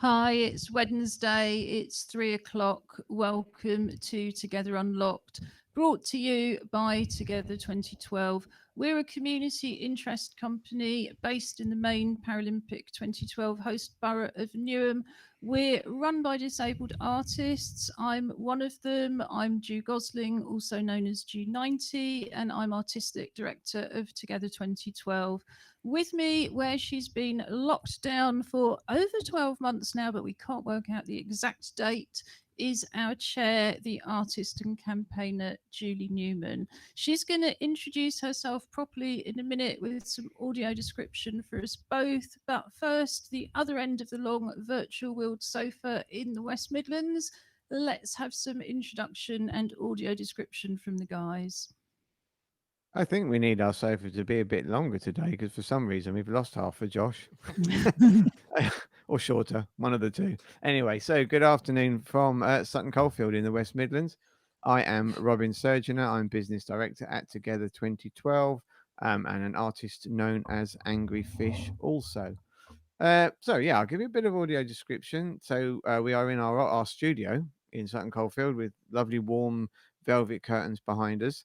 Hi, it's Wednesday. It's 3 o'clock. Welcome to Together Unlocked, brought to you by Together 2012. We're a community interest company based in the main Paralympic 2012 host borough of Newham. We're run by disabled artists. I'm one of them. I'm Ju Gosling, also known as Ju90, and I'm artistic director of Together 2012. With me, where she's been locked down for over 12 months now, but we can't work out the exact date, is our chair, the artist and campaigner, Julie Newman. She's going to introduce herself properly in a minute with some audio description for us both. But first, the other end of the long virtual wheeled sofa in the West Midlands. Let's have some introduction and audio description from the guys. I think we need our sofa to be a bit longer today because for some reason we've lost half for Josh. Or shorter, one of the two. Anyway, so good afternoon from Sutton Coldfield in the West Midlands. I am Robin Surgener. I'm business director at Together 2012 and an artist known as Angry Fish also. So I'll give you a bit of audio description. So we are in our studio in Sutton Coldfield with lovely warm velvet curtains behind us.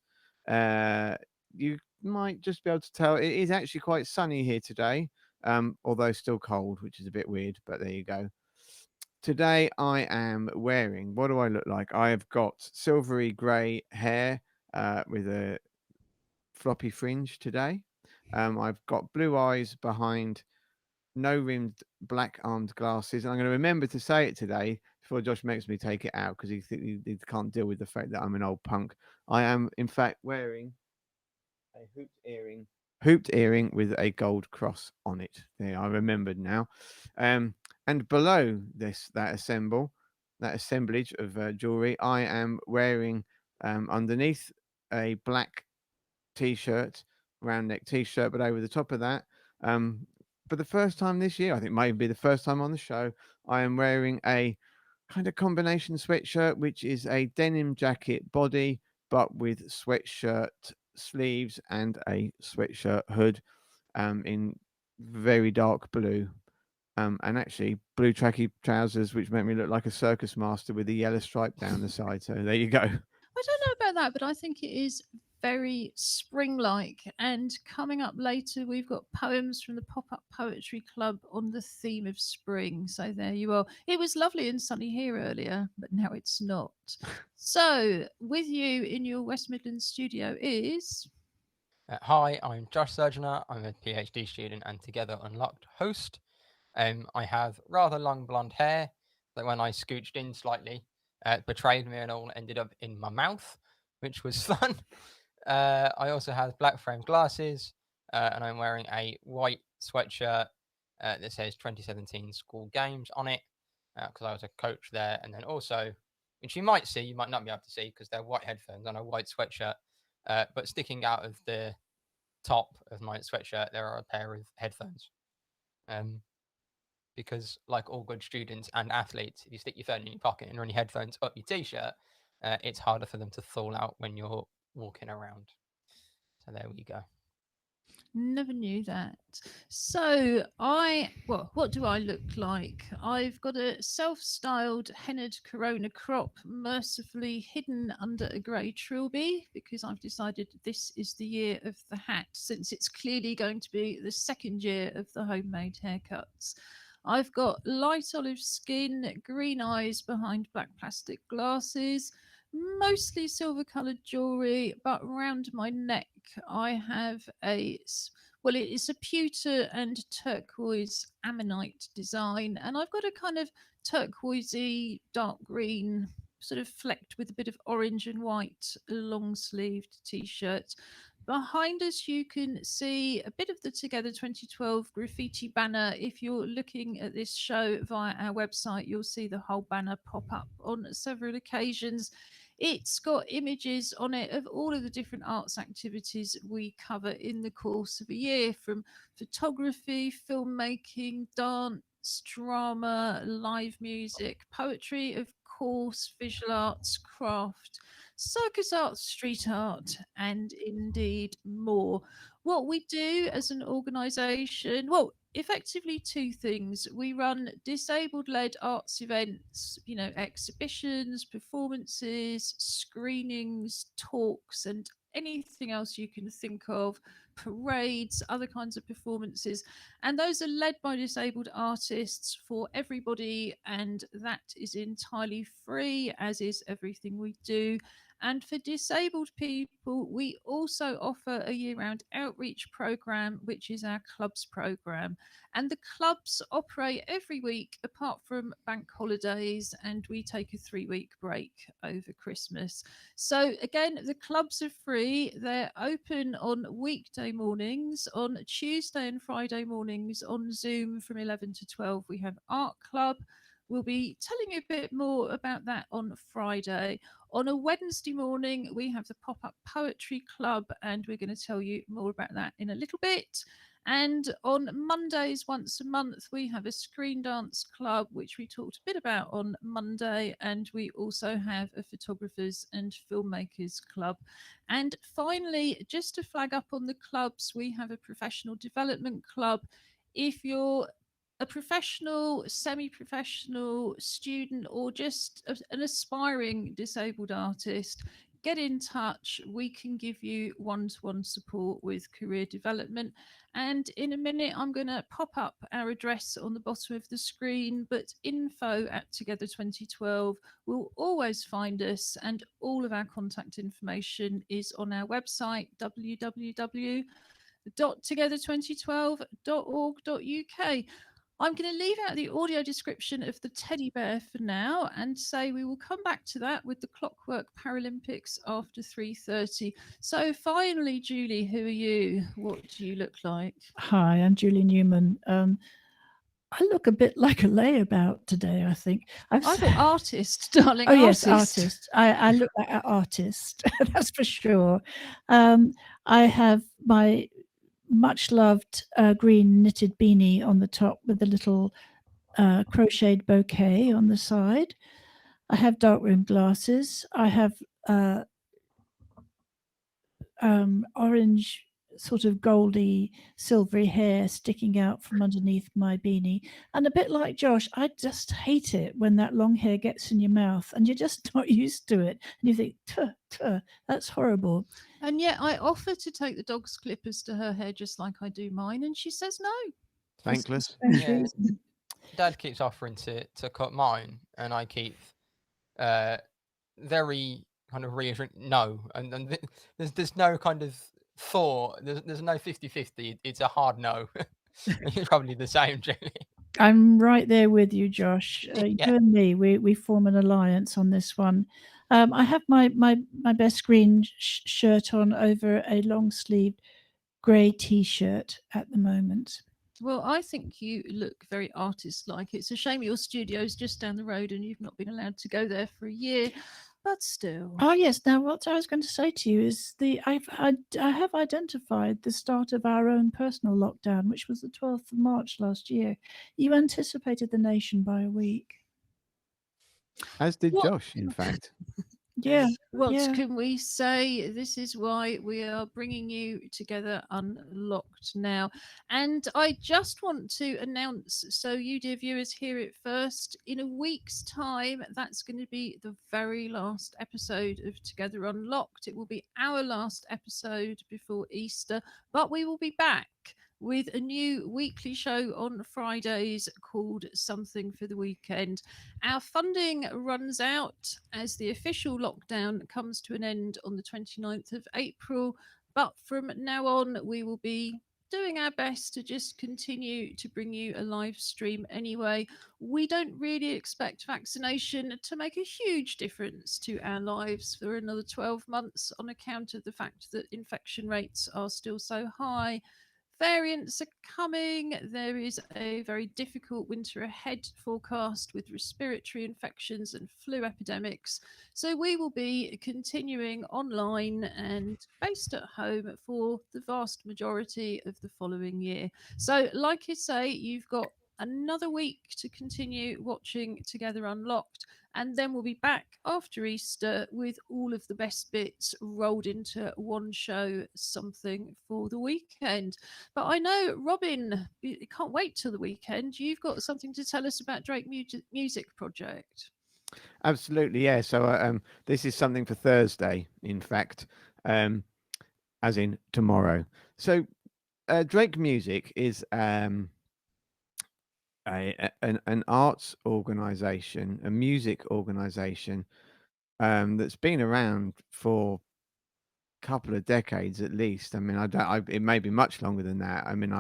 You might just be able to tell it is actually quite sunny here today, although still cold, which is a bit weird, but there you go. Today I am wearing, what do I look like? I have got silvery grey hair with a floppy fringe today. I've got blue eyes behind no rimmed black armed glasses. And I'm going to remember to say it today before Josh makes me take it out because he can't deal with the fact that I'm an old punk. I am, in fact, wearing a hooped earring with a gold cross on it. There, I remembered now. And below that assemblage of jewelry, I am wearing underneath a black t-shirt, round neck t-shirt, but over the top of that, for the first time this year, I think might be the first time on the show, I am wearing a kind of combination sweatshirt, which is a denim jacket body, but with sweatshirt sleeves and a sweatshirt hood, in very dark blue. And actually blue tracky trousers, which make me look like a circus master with a yellow stripe down the side. So there you go. I don't know about that, but I think it is very spring like. And coming up later, we've got poems from the Pop Up Poetry Club on the theme of spring. So there you are. It was lovely and sunny here earlier, but now it's not. So, with you in your West Midlands studio is. Hi, I'm Josh Surgener. I'm a PhD student and Together Unlocked host. I have rather long blonde hair that when I scooched in slightly, betrayed me and all ended up in my mouth, which was fun. I also have black frame glasses and I'm wearing a white sweatshirt that says 2017 School Games on it because I was a coach there. And then also, which you might see, you might not be able to see because they're white headphones on a white sweatshirt. But sticking out of the top of my sweatshirt, there are a pair of headphones. Because, like all good students and athletes, if you stick your phone in your pocket and run your headphones up your t-shirt, it's harder for them to fall out when you're walking around. So there we go. Never knew that. So what do I look like? I've got a self-styled hennaed corona crop, mercifully hidden under a grey trilby, because I've decided this is the year of the hat, since it's clearly going to be the second year of the homemade haircuts. I've got light olive skin, green eyes behind black plastic glasses, mostly silver coloured jewellery, but round my neck I have it is a pewter and turquoise ammonite design, and I've got a kind of turquoisey dark green, sort of flecked with a bit of orange and white long sleeved t-shirt. Behind us, you can see a bit of the Together 2012 graffiti banner. If you're looking at this show via our website, you'll see the whole banner pop up on several occasions. It's got images on it of all of the different arts activities we cover in the course of a year, from photography, filmmaking, dance, drama, live music, poetry, of course, visual arts, craft, circus art, street art, and indeed more. What we do as an organisation, well, effectively two things. We run disabled led arts events, exhibitions, performances, screenings, talks, and anything else you can think of, parades, other kinds of performances. And those are led by disabled artists for everybody, and that is entirely free, as is everything we do. And for disabled people, we also offer a year round outreach program, which is our clubs program. And the clubs operate every week apart from bank holidays, and we take a 3-week break over Christmas. So, again, the clubs are free. They're open on weekday mornings, on Tuesday and Friday mornings on Zoom from 11 to 12. We have Art Club. We'll be telling you a bit more about that on Friday. On a Wednesday morning, we have the Pop Up Poetry Club, and we're going to tell you more about that in a little bit. And on Mondays, once a month, we have a screen dance club, which we talked a bit about on Monday. And we also have a photographers and filmmakers club. And finally, just to flag up on the clubs, we have a professional development club. If you're a professional, semi professional student, or just an aspiring disabled artist, get in touch. We can give you one-to-one support with career development. And in a minute, I'm going to pop up our address on the bottom of the screen, but info@Together 2012 will always find us, and all of our contact information is on our website, www.together2012.org.uk. I'm going to leave out the audio description of the teddy bear for now and say we will come back to that with the Clockwork Paralimpics after 3:30. So finally, Julie, who are you? What do you look like? Hi, I'm Julie Newman. I look a bit like a layabout today, I think. I thought artist, darling. Oh, yes, artist. artist. I look like an artist, that's for sure. I have my much loved green knitted beanie on the top with a little crocheted bouquet on the side. I have dark rimmed glasses. I have orange, sort of goldy, silvery hair sticking out from underneath my beanie. And a bit like Josh, I just hate it when that long hair gets in your mouth and you're just not used to it. And you think, tuh, tuh, that's horrible. And yet I offer to take the dog's clippers to her hair just like I do mine, and she says no. Thankless. Yeah. Dad keeps offering to cut mine, and I keep very kind of reassuring no, and there's no kind of thought. There's no 50-50. It's a hard no. It's probably the same, Julie. I'm right there with you, Josh. Yeah. You and me, we form an alliance on this one. I have my best green shirt on over a long sleeved grey t-shirt at the moment. Well, I think you look very artist-like. It's a shame your studio's just down the road and you've not been allowed to go there for a year, but still. Oh yes. Now, what I was going to say to you is I have identified the start of our own personal lockdown, which was the 12th of March last year. You anticipated the nation by a week. As did What? Josh, in fact. Yeah. What yeah. can we say? This is why we are bringing you together unlocked now. And I just want to announce, so you dear viewers hear it first, in a week's time, that's going to be the very last episode of Together Unlocked. It will be our last episode before Easter, but we will be back with a new weekly show on Fridays called Something for the Weekend. Our funding runs out as the official lockdown comes to an end on the 29th of April, but from now on we will be doing our best to just continue to bring you a live stream anyway. We don't really expect vaccination to make a huge difference to our lives for another 12 months on account of the fact that infection rates are still so high. Variants are coming. There is a very difficult winter ahead forecast with respiratory infections and flu epidemics. So we will be continuing online and based at home for the vast majority of the following year. So, like I say, you've got another week to continue watching Together Unlocked. And then we'll be back after Easter with all of the best bits rolled into one show, something for the weekend. But I know, Robin, you can't wait till the weekend. You've got something to tell us about Drake Music Project. Absolutely, yeah. So this is something for Thursday, in fact, as in tomorrow. So Drake Music is an arts organization, a music organization that's been around for a couple of decades at least. I mean, it may be much longer than that. I mean,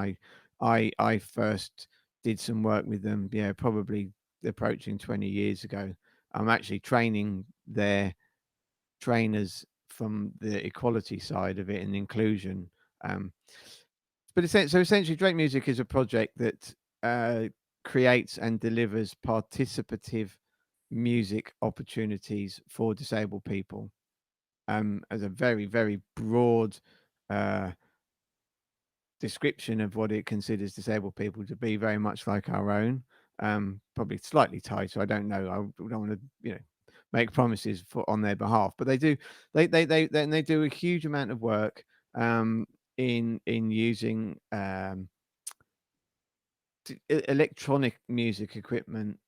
I first did some work with them, yeah, probably approaching 20 years ago. I'm actually training their trainers from the equality side of it and inclusion. But essentially, Drake Music is a project that creates and delivers participative music opportunities for disabled people. As a very, very broad description of what it considers disabled people to be, very much like our own. Probably slightly tighter. I don't know. I don't want to, make promises on their behalf, but they do. They do a huge amount of work in using electronic music equipment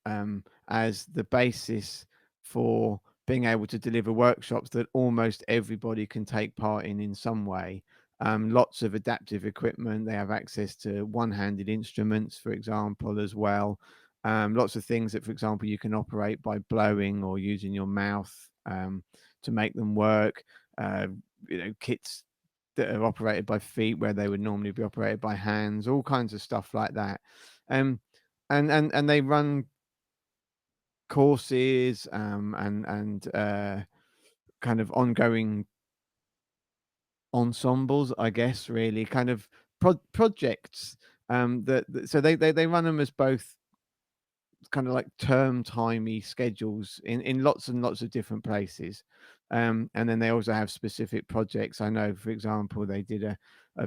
as the basis for being able to deliver workshops that almost everybody can take part in some way. Lots of adaptive equipment. They have access to one-handed instruments, for example, as well. Lots of things that, for example, you can operate by blowing or using your mouth to make them work. Kits that are operated by feet where they would normally be operated by hands, all kinds of stuff like that. And they run courses and kind of ongoing ensembles, I guess, really kind of projects so they run them as both kind of like term timey schedules in lots and lots of different places. And then they also have specific projects. I know, for example, they did a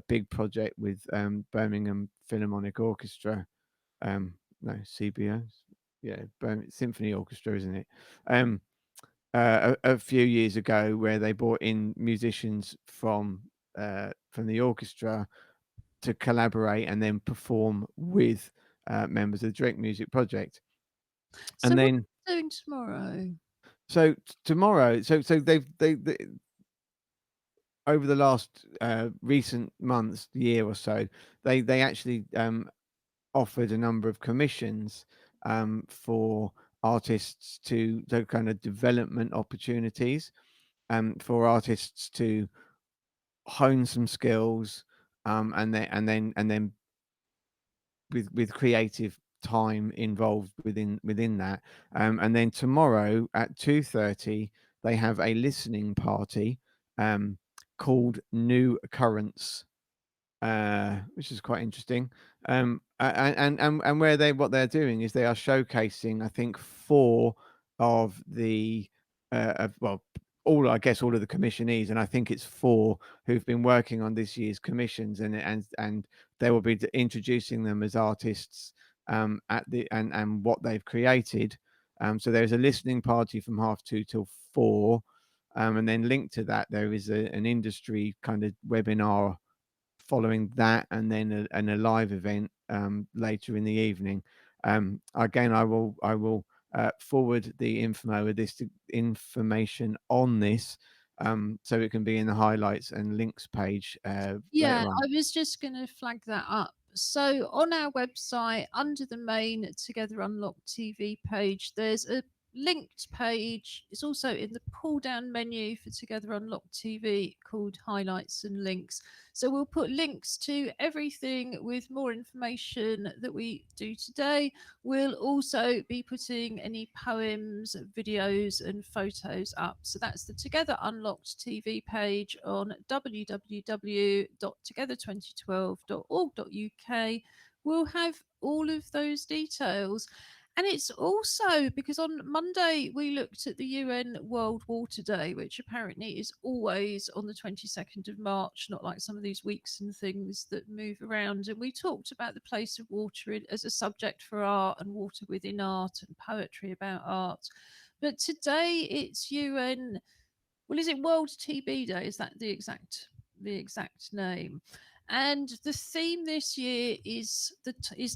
big project with Birmingham Philharmonic Orchestra. No, CBO, yeah, Symphony Orchestra, isn't it? A few years ago, where they brought in musicians from the orchestra to collaborate and then perform with members of the Drake Music Project. So And what then are you doing tomorrow? so tomorrow, so they over the last recent months, year or so, they actually offered a number of commissions for artists to kind of development opportunities for artists to hone some skills and then with creative time involved within that. And then tomorrow at 2:30 they have a listening party called New Currents, which is quite interesting. And what they're doing is they are showcasing, I think, four of the all, I guess, all of the commissionees, and I think it's four who've been working on this year's commissions, and they will be introducing them as artists at the and what they've created. So there's a listening party from 2:30 till 4. And then linked to that, there is an industry kind of webinar following that, and then a live event later in the evening. Again, I will forward the information on this so it can be in the highlights and links page Yeah, later on. I was just going to flag that up. So on our website, under the main Together Unlocked TV page, there's a linked page. It's also in the pull down menu for Together Unlocked TV called Highlights and Links. So we'll put links to everything with more information that we do today. We'll also be putting any poems, videos, and photos up. So that's the Together Unlocked TV page on www.together2012.org.uk. We'll have all of those details. And it's also because on Monday we looked at the UN World Water Day, which apparently is always on the 22nd of March, not like some of these weeks and things that move around. And we talked about the place of water as a subject for art and water within art and poetry about art. But today it's UN. Well, is it World TB Day? Is that the exact name? And the theme this year is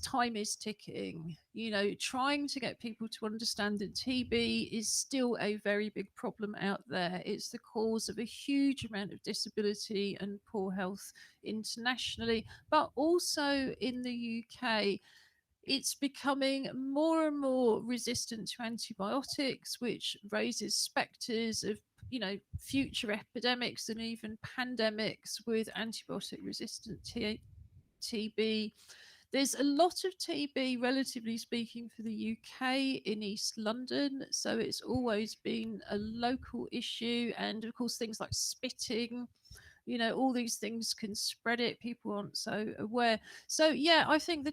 time is ticking. You know, trying to get people to understand that TB is still a very big problem out there. It's the cause of a huge amount of disability and poor health internationally, but also in the UK. It's becoming more and more resistant to antibiotics, which raises spectres of future epidemics and even pandemics with antibiotic resistant TB. There's a lot of TB, relatively speaking, for the UK in East London. So it's always been a local issue. And of course, things like spitting, all these things can spread it. People aren't so aware. So yeah, I think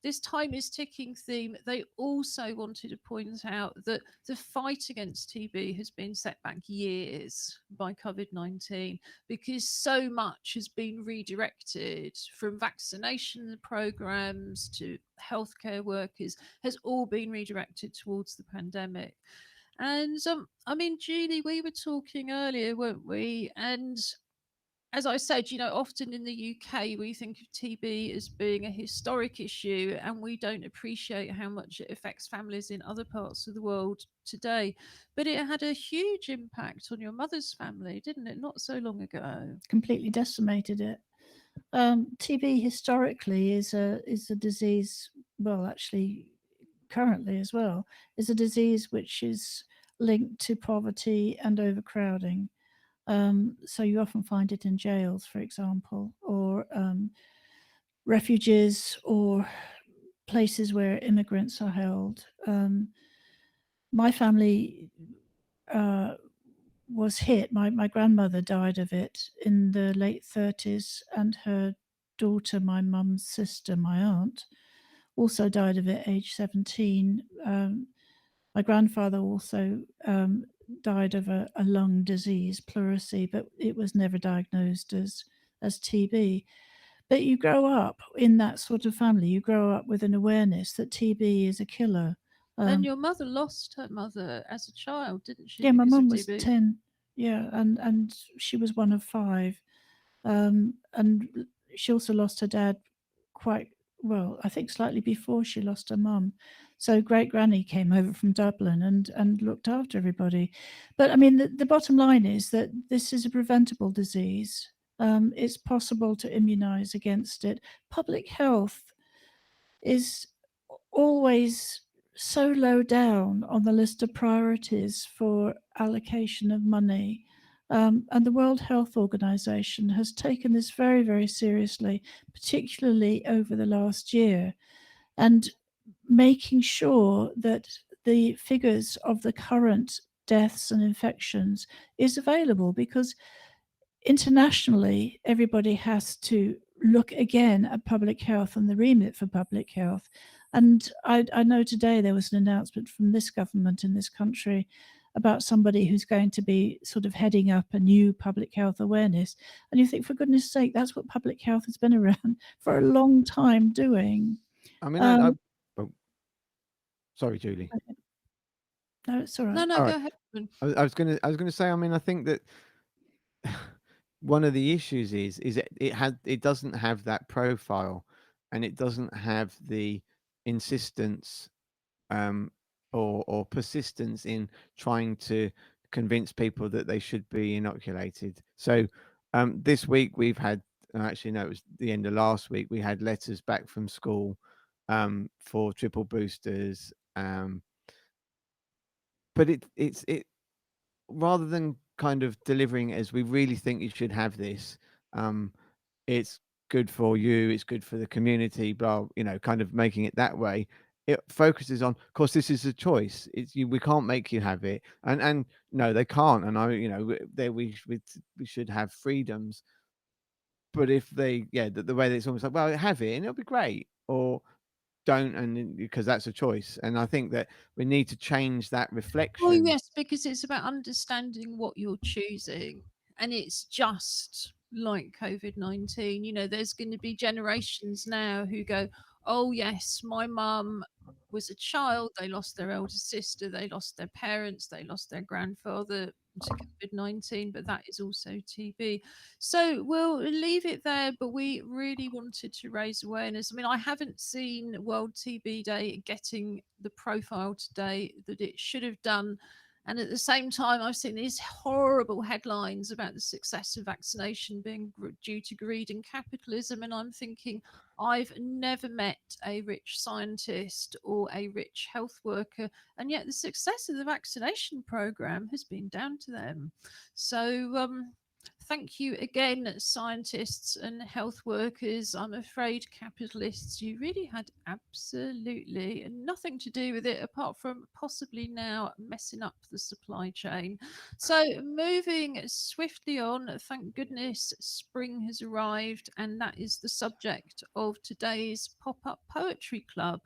this time is ticking theme, they also wanted to point out that the fight against TB has been set back years by COVID-19 because so much has been redirected, from vaccination programs to healthcare workers, has all been redirected towards the pandemic. And I mean, Julie, we were talking earlier, weren't we? And as I said, often in the UK, we think of TB as being a historic issue, and we don't appreciate how much it affects families in other parts of the world today. But it had a huge impact on your mother's family, didn't it? Not so long ago. Completely decimated it. TB historically is a disease. Well, actually, currently as well, is a disease which is linked to poverty and overcrowding. So you often find it in jails, for example, or refuges, or places where immigrants are held. My family was hit. My grandmother died of it in the late 30s, and her daughter, my mum's sister, my aunt, also died of it age 17. My grandfather also died of a lung disease, pleurisy, but it was never diagnosed as TB. But you grow up in that sort of family. You grow up with an awareness that TB is a killer. And your mother lost her mother as a child, didn't she? Yeah, my because of mum was TB? 10. Yeah, and she was one of 5. And she also lost her dad quite well, I think slightly before she lost her mum. So great granny came over from Dublin and looked after everybody. But I mean, the bottom line is that this is a preventable disease. It's possible to immunize against it. Public health is always so low down on the list of priorities for allocation of money. And the World Health Organization has taken this very, very seriously, particularly over the last year, and making sure that the figures of the current deaths and infections is available, because internationally, everybody has to look again at public health and the remit for public health. And I know today there was an announcement from this government in this country about somebody who's going to be sort of heading up a new public health awareness. And you think, for goodness sake, that's what public health has been around for a long time doing. I mean, oh, sorry, Julie. No, it's all right. No, All go right. ahead. I was gonna say. I mean, I think that one of the issues is it doesn't have that profile, and it doesn't have the insistence or persistence in trying to convince people that they should be inoculated. So this week we've had, actually no, it was the end of last week, we had letters back from school for triple boosters, but it's rather than kind of delivering it as we really think you should have this, it's good for you, it's good for the community, blah, kind of making it that way. It focuses on, of course, this is a choice. It's you, we can't make you have it, and no, they can't. And there we should have freedoms. But if they, the way that it's almost like, well, have it and it'll be great, or don't, and because that's a choice. And I think that we need to change that Oh reflection. yes, because it's about understanding what you're choosing, and it's just like COVID-19. You know, there's going to be generations now who go, "Oh yes, my mum was a child. They lost their elder sister. They lost their parents. They lost their grandfather to COVID-19, but that is also TB." So we'll leave it there. But we really wanted to raise awareness. I mean, I haven't seen World TB Day getting the profile today that it should have done. And at the same time, I've seen these horrible headlines about the success of vaccination being due to greed and capitalism. And I'm thinking, I've never met a rich scientist or a rich health worker, and yet the success of the vaccination program has been down to them. So, thank you again, scientists and health workers. I'm afraid, capitalists, you really had absolutely nothing to do with it apart from possibly now messing up the supply chain. So, moving swiftly on, thank goodness spring has arrived, and that is the subject of today's pop up poetry club.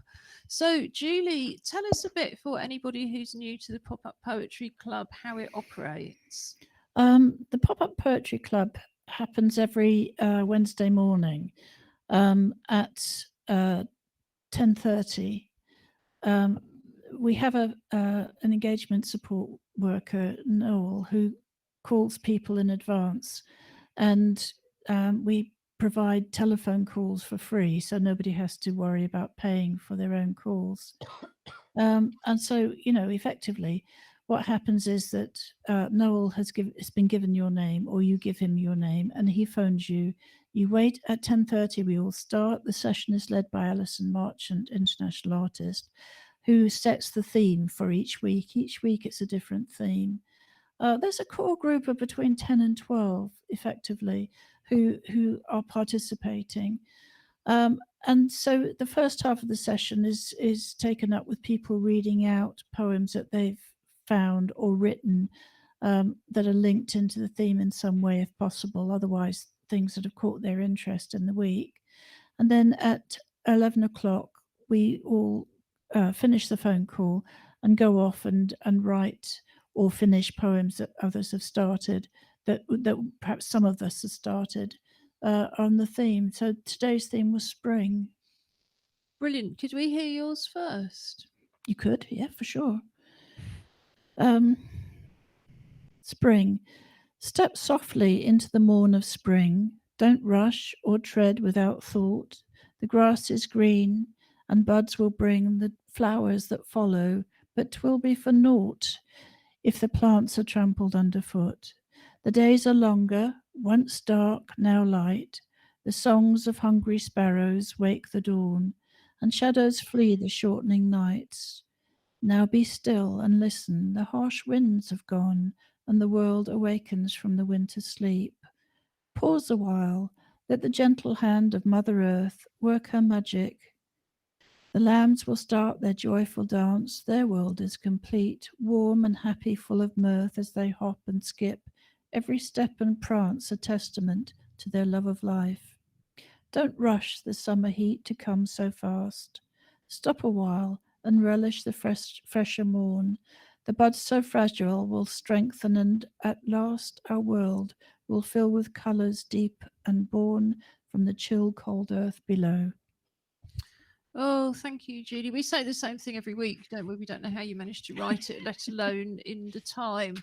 So, Julie, tell us a bit for anybody who's new to the pop up poetry club how it operates. The pop-up poetry club happens every Wednesday morning at 10:30. We have an engagement support worker, Noel, who calls people in advance, and we provide telephone calls for free, so nobody has to worry about paying for their own calls. And so, effectively, what happens is that Noel has been given your name, or you give him your name, and he phones you. You wait at 10:30. We all start. The session is led by Alison Marchant, international artist, who sets the theme for each week. Each week, it's a different theme. There's a core group of between 10 and 12, effectively, who are participating. And so the first half of the session is taken up with people reading out poems that they've found or written that are linked into the theme in some way, if possible. Otherwise, things that have caught their interest in the week. And then at 11 o'clock, we all finish the phone call and go off and write or finish poems that others have started, that perhaps some of us have started on the theme. So today's theme was spring. Brilliant. Could we hear yours first? You could, yeah, for sure. Spring. Step softly into the morn of spring. Don't rush or tread without thought. The grass is green, and buds will bring the flowers that follow, but 'twill be for naught if the plants are trampled underfoot. The days are longer, once dark, now light. The songs of hungry sparrows wake the dawn, and shadows flee the shortening nights. Now be still and listen, the harsh winds have gone, and the world awakens from the winter sleep. Pause a while, let the gentle hand of Mother Earth work her magic. The lambs will start their joyful dance, their world is complete, warm and happy, full of mirth as they hop and skip, every step and prance a testament to their love of life. Don't rush the summer heat to come so fast. Stop a while and relish the fresher morn. The buds so fragile will strengthen, and at last our world will fill with colours deep and born from the chill cold earth below. Oh, thank you, Julie. We say the same thing every week, don't we? We don't know how you managed to write it, let alone in the time.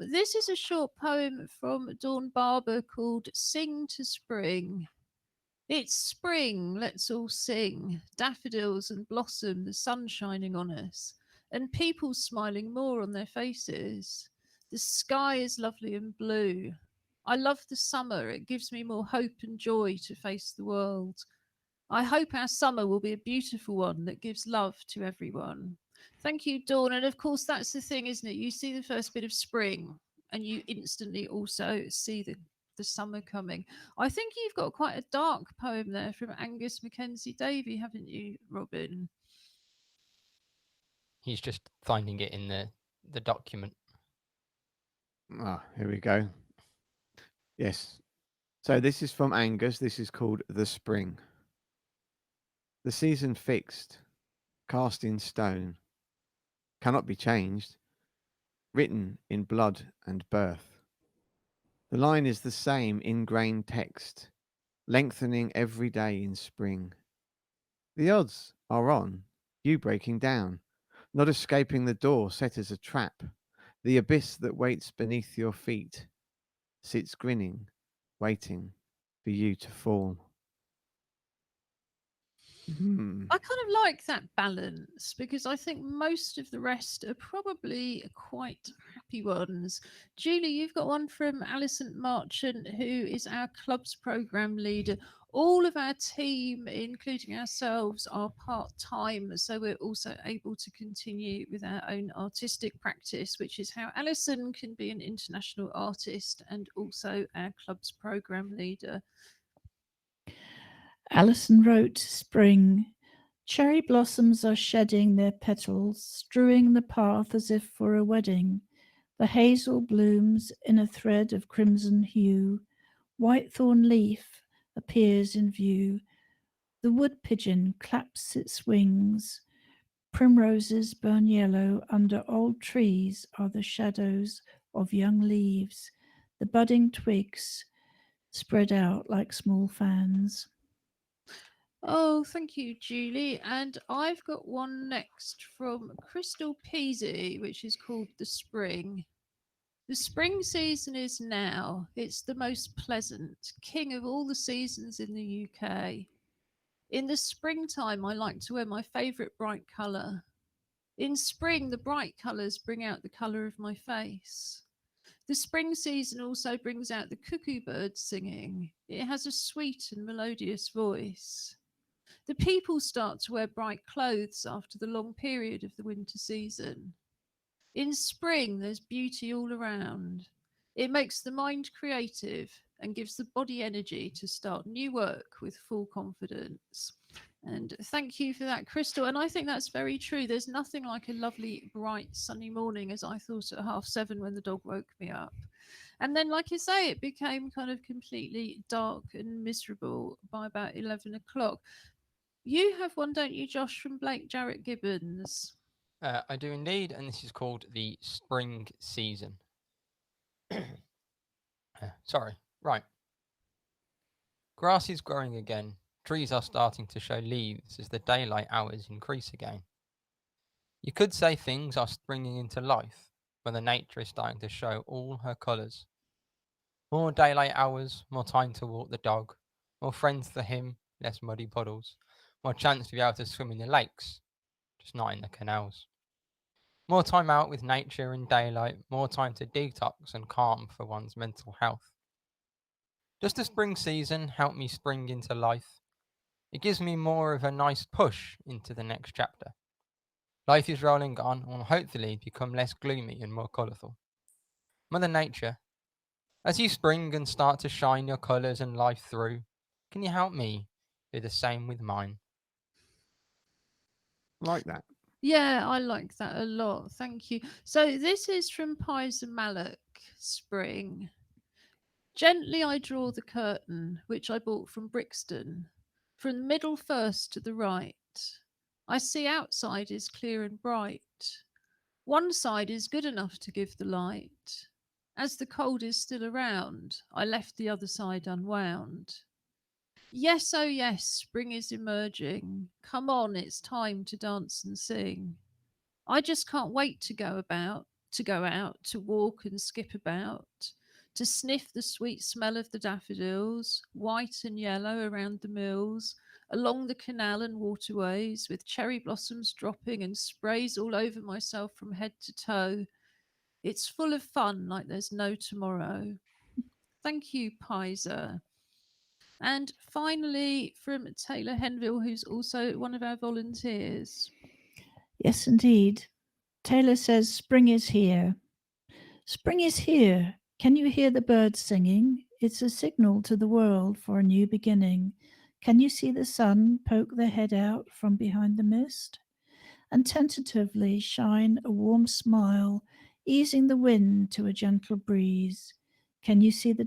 This is a short poem from Dawn Barber called Sing to Spring. It's spring, let's all sing. Daffodils and blossom, the sun shining on us, and people smiling more on their faces. The sky is lovely and blue. I love the summer, it gives me more hope and joy to face the world. I hope our summer will be a beautiful one that gives love to everyone. Thank you, Dawn. And of course, that's the thing, isn't it? You see the first bit of spring and you instantly also see the summer coming. I think you've got quite a dark poem there from Angus Mackenzie Davey, haven't you, Robin? He's just finding it in the document. Ah, here we go. Yes. So this is from Angus. This is called The Spring. The season fixed, cast in stone, cannot be changed, written in blood and birth. The line is the same ingrained text, lengthening every day in spring. The odds are on you breaking down, not escaping the door set as a trap. The abyss that waits beneath your feet sits grinning, waiting for you to fall. I kind of like that balance because I think most of the rest are probably quite happy ones. Julie, you've got one from Alison Marchant, who is our club's programme leader. All of our team, including ourselves, are part-time, so we're also able to continue with our own artistic practice, which is how Alison can be an international artist and also our club's programme leader. Alison wrote Spring. Cherry blossoms are shedding their petals, strewing the path as if for a wedding. The hazel blooms in a thread of crimson hue. Whitethorn leaf appears in view. The wood pigeon claps its wings. Primroses burn yellow. Under old trees are the shadows of young leaves. The budding twigs spread out like small fans. Oh, thank you, Julie. And I've got one next from Crystal Peasy, which is called The Spring. The spring season is now. It's the most pleasant, king of all the seasons in the UK. In the springtime, I like to wear my favourite bright colour. In spring, the bright colours bring out the colour of my face. The spring season also brings out the cuckoo bird singing. It has a sweet and melodious voice. The people start to wear bright clothes after the long period of the winter season. In spring, there's beauty all around. It makes the mind creative and gives the body energy to start new work with full confidence. And thank you for that, Crystal. And I think that's very true. There's nothing like a lovely, bright, sunny morning, as I thought at 7:30 when the dog woke me up. And then, like you say, it became kind of completely dark and miserable by about 11 o'clock. You have one, don't you, Josh, from Blake Jarrett Gibbons? I do indeed, and this is called the spring season. Sorry, right. Grass is growing again. Trees are starting to show leaves as the daylight hours increase again. You could say things are springing into life when the nature is starting to show all her colours. More daylight hours, more time to walk the dog, more friends for him, less muddy puddles, more chance to be able to swim in the lakes, just not in the canals. More time out with nature in daylight, more time to detox and calm for one's mental health. Does the spring season help me spring into life? It gives me more of a nice push into the next chapter. Life is rolling on and will hopefully become less gloomy and more colourful. Mother Nature, as you spring and start to shine your colours and life through, can you help me do the same with mine? Like that. Yeah, I like that a lot. Thank you. So this is from Pies and Malloc, Spring. Gently I draw the curtain, which I bought from Brixton. From the middle first to the right, I see outside is clear and bright. One side is good enough to give the light. As the cold is still around, I left the other side unwound. Yes, oh yes, spring is emerging. Come on, it's time to dance and sing. I just can't wait to go out, to walk and skip about, to sniff the sweet smell of the daffodils, white and yellow around the mills, along the canal and waterways, with cherry blossoms dropping and sprays all over myself from head to toe. It's full of fun like there's no tomorrow. Thank you, Pizer. And finally, from Taylor Henville, who's also one of our volunteers. Yes, indeed. Taylor says, Spring is here. Spring is here. Can you hear the birds singing? It's a signal to the world for a new beginning. Can you see the sun poke their head out from behind the mist? And tentatively shine a warm smile, easing the wind to a gentle breeze. Can you see the